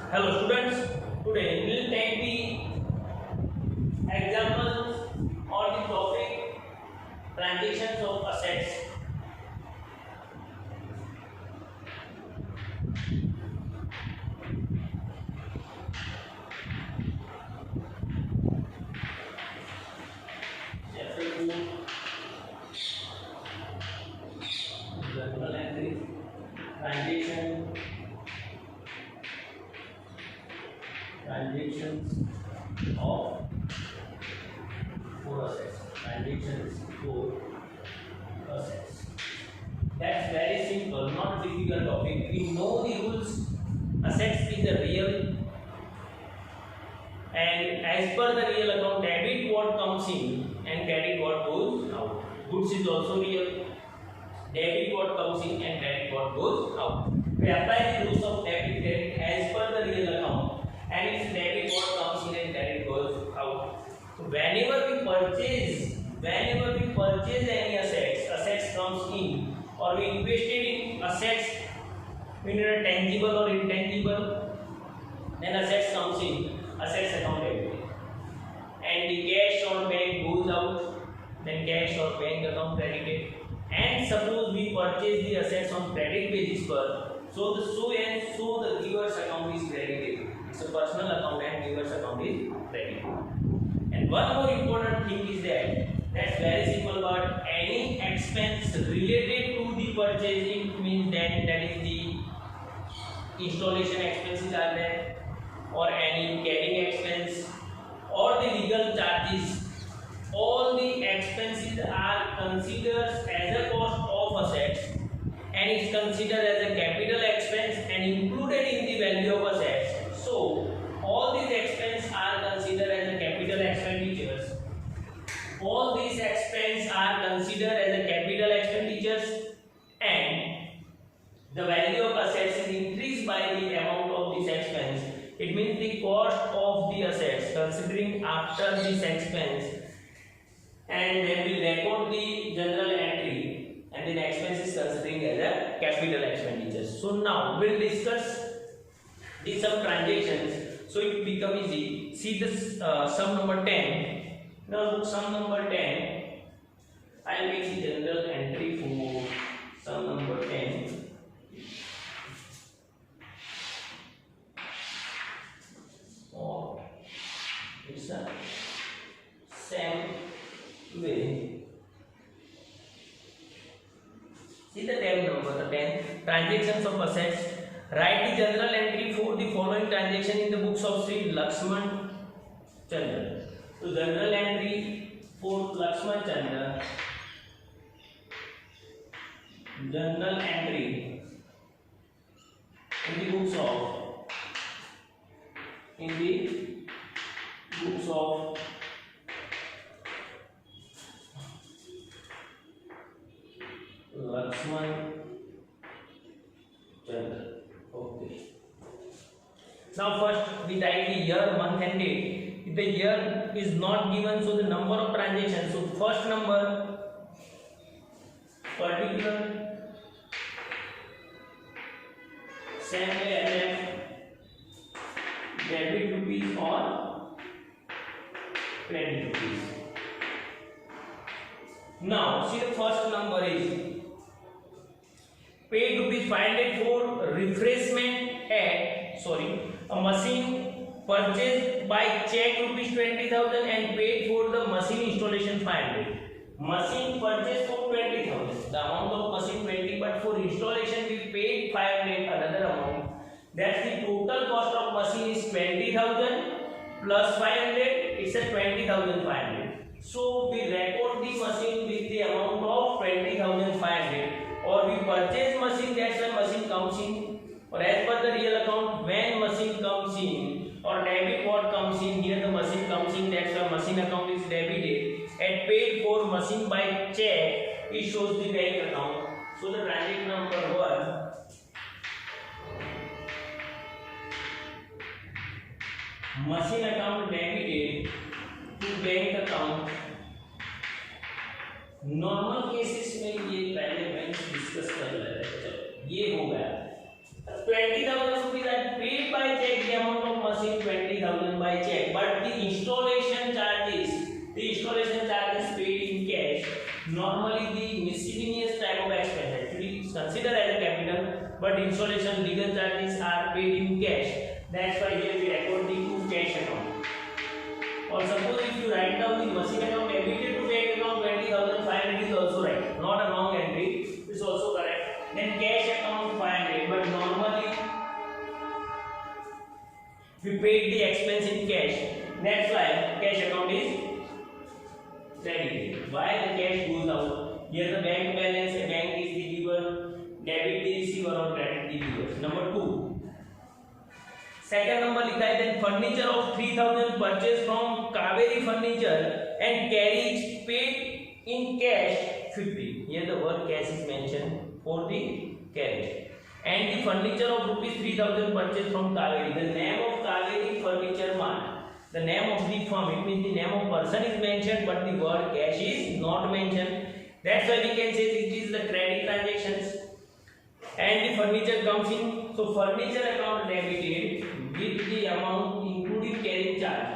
Hello students, today we will take the examples or the topic transactions of assets. Chapter 2, journal entry, transactions of for assets. Transactions for assets. That's very simple, not difficult topic. We know the rules. Assets is the real, and as per the real account, debit what comes in and credit what goes out. Goods is also real. Debit what comes in and credit what goes out. We apply the rules of debit credit as per the real account, and it's debit what comes in and credit goes out. So whenever we purchase any assets comes in, or we invested in assets, whether tangible or intangible, then assets comes in, assets account debit, and the cash or bank goes out, then cash or bank account credited. And suppose we purchase the assets on credit basis per, so the giver's account is credited. It's a personal account and giver's account is credited. And one more important thing is that's very simple, but any expense related to the purchasing means that is the installation expenses are there, or any carrying expense, or the legal charges. All the expenses are considered as a cost of assets, and is considered as a capital expense and included in the value of assets. So all these expenses are considered as a capital expenditures. All these expenses are considered as a capital expenditures, and the value of assets is increased by the amount of this expense. It means the cost of the assets considering after this expense, and then we record the journal entry, and then expenses considering as a capital expenditures. So now we'll discuss the some transactions, so it become easy. See this sum number 10. Now sum number 10, I'll make the journal entry for sum number 10. Or it's a same way. See the tab number, the 10, transactions of assets. Write the journal entry for the following transaction in the books of Sri Lakshman Chandra. So journal entry for Lakshman Chandra. Journal entry in the books of Lakshman Chandra. Okay. Now first we type the year, month and date. If the year is not given, so the number of transactions. So first number, particular, same way as debit rupees or credit rupees. Now see the first number is paid rupees 500 for refreshment at a machine purchased by check rupees 20,000 and paid for the machine installation 500. Machine purchased for 20,000. The amount of machine 20, but for installation we paid 500 another amount. That's the total cost of machine is 20,000 plus 500. It's a 20,500. So we record the machine with the amount of 20,500. Or we purchase machine, that's why machine comes in, or as per the real account when machine comes in, or debit what comes in, here the machine comes in, that's why machine account is debited, and paid for machine by check, it shows the bank account. So the transaction number 1, machine account debited to bank account. Normal cases में ये पहले मैं discuss कर लेते हैं। ये हो गया 20,000 rupees paid by cheque, 30,000 by check, but the installation charges paid in cash. Normally the miscellaneous type of expense actually is considered as a capital, but installation legal charges are paid in cash. That's why here we record the to cash account. Or suppose if you write down the machine account debited to bank account 20,500 is also right, not a wrong entry, it's also correct. Then cash account 500, but normally we paid the expense in cash. That's why cash account is credited. Why the cash goes out? Here the bank balance, a bank is the giver, debit the receiver or credit the giver. Number 2. Second number लिखा है then furniture of 3,000 purchased from Kaveri Furniture and carriage paid in cash 50. Here the word cash is mentioned for the carriage. And the furniture of rupees 3,000 purchased from Kaveri. The name of Kaveri Furniture Mart. The name of the firm, it means the name of person is mentioned, but the word cash is not mentioned. That's why we can say it is the credit transactions. And the furniture comes in. So furniture account debited with the amount including carrying charge.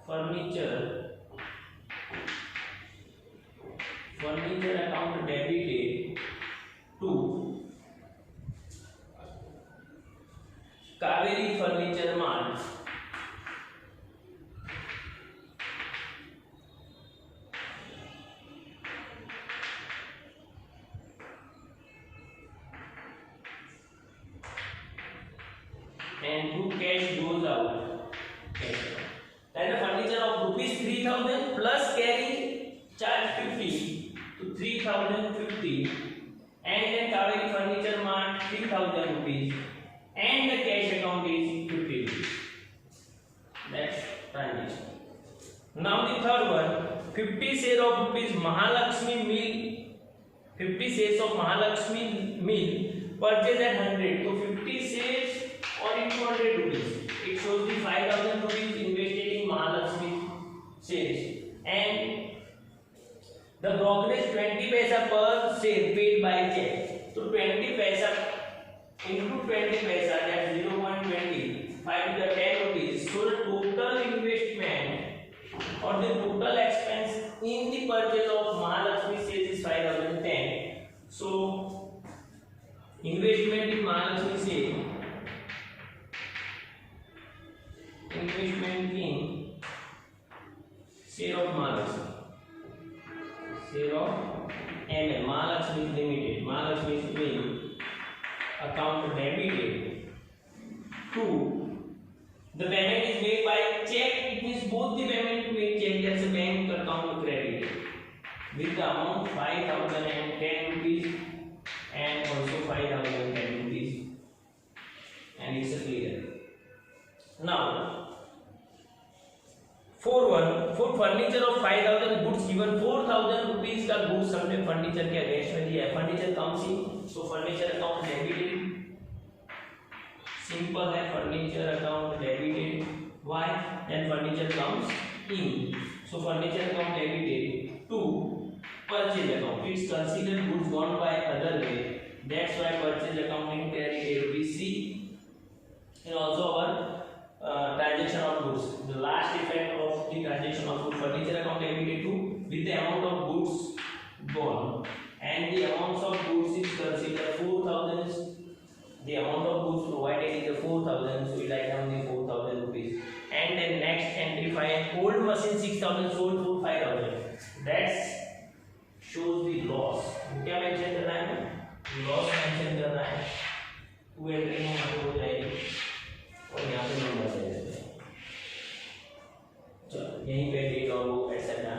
Furniture account debited to Kaveri Furniture Mart. And who cash goes out. Then the furniture of rupees 3,000 plus carry charge 50 to 3,050, and then Kaveri Furniture Mart 3,000 rupees, and the cash account is 50 rupees. That's transaction. Now the third one, 50 shares of rupees Mahalakshmi Mill, 50 shares of Mahalakshmi Mill purchased at 100. So 50 shares or in 200 rupees. It shows the 5,000 rupees invested in Mahalakshmi shares, and the brokerage 20 paisa per share paid by check. So 20 paisa into 20 paisa, that's 0.20, 5 to the 10 rupees. So the total investment or the total expense in the purchase of Mahalakshmi shares is 5,010. So investment in Mahalakshmi shares, investment in share of Mahalakshmi, share of ML, Mahalakshmi Limited, Mahalakshmi Mill account debited to the payment is made by check. It means both the payment made check, that's a bank account credited with the amount 5,010 rupees and also 5,010 rupees, and it's a clear. Now for furniture of 5,000 goods given 4,000 rupees का goods हमने furniture के against में दिया है. Furniture comes in, so furniture account debited. Simple है, furniture account debited. Why? Then furniture comes in, so furniture account debited to purchase account. It's considered goods gone by other way. That's why purchase account in credited. We see and also our transaction of goods. The last effect of the transaction of goods, furniture account debited to with the amount of goods gone, and the amounts of goods is considered 4,000. The amount of goods provided is the 4,000, so we write down the 4,000 rupees. And then next entry 5, old machine 6,000 sold for 5,000. That shows the loss. क्या mention कर रहा है? Loss mention कर रहा है. To entry में यहाँ पे हो जाएगी और यहाँ पे नंबर दे देते हैं. चलो यहीं पे डेट और वो एटसेट्रा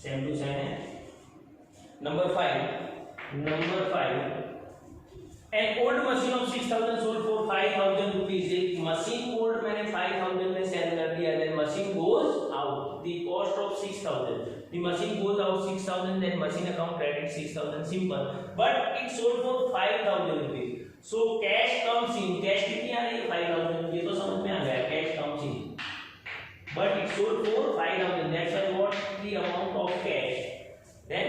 सेम टू सेम है. Number 5 an old machine of 6,000 sold for 5,000 rupees. एक मशीन ओल्ड मैंने 5,000 में सेल कर दिया, then machine goes out. The cost of 6,000. The machine goes out 6,000, then machine account credit 6,000. Simple. But it sold for 5,000 rupees. So cash comes in. Cash कितनी आ रही है? 5,000. ये तो समझ में आ गया. Cash comes in. But it sold for 5,000. That's why what the amount of cash. Then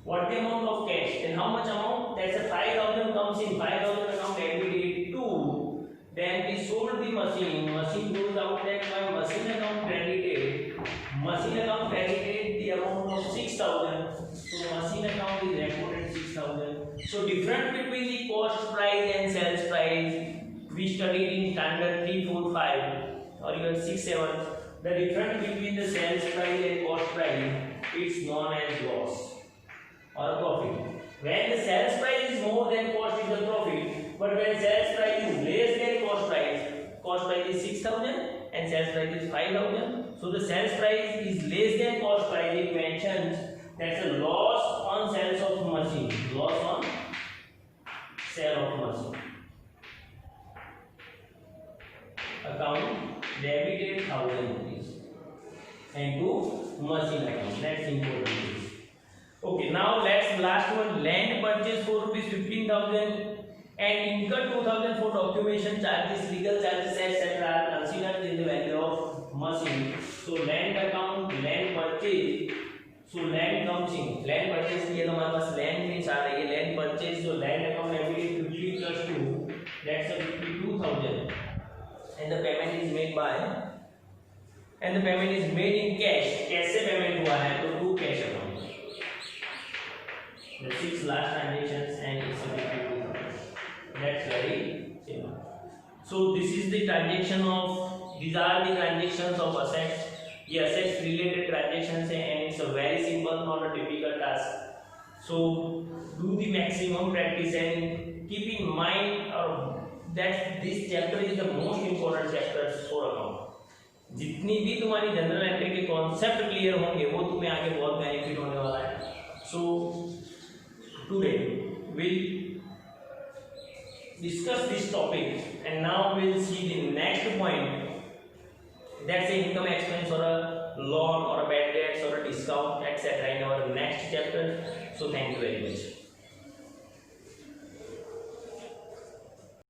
what the amount of cash? Then how much amount? That's a 5,000 comes in. 5,000 account debited to. Then we sold the machine goes out that my machine account credited the amount of 6,000. So machine account is recorded 6,000. So difference between the cost price and sales price we studied in standard 3, 4, 5 or even 6, 7. The difference between the sales price and cost price is known as loss or profit. When the sales price is more than cost is the profit, but when sales price is less than cost price is 6,000 and sales price is 5,000. So the sales price is less than cost price. It mentions that's a loss on sales of machine. Loss on sale of machine. Account debited 1,000 rupees and to machine account. That's important. Okay, now let's last one. Land purchase for rupees 15,000 and incur 2,000 for documentation charges, legal charges, etc. are considered in the value of machine. So land account, land purchase. So land comes in. Land purchase ये तो हमारे पास land means आ रही है. Land purchase so land account debited 50 plus 2. That's a 52,000. And the payment is made in cash. Cash से payment हुआ है तो 2 cash account. The 6 last transactions and it's a 52,000. That's very simple. So this is the transaction of, these are the transactions of assets. ये assets related transactions है and it's a very simple, not a difficult task. So do the maximum practice and keep in mind that this chapter is the most important chapter for account. जितनी भी तुम्हारी general entry के concept clear होंगे वो तुम्हें आगे बहुत benefit होने वाला है. So today we'll discuss this topic and now we'll see the next point, that's a income expense or a loan or a bad debts or a discount etc. in our next chapter. So thank you very much.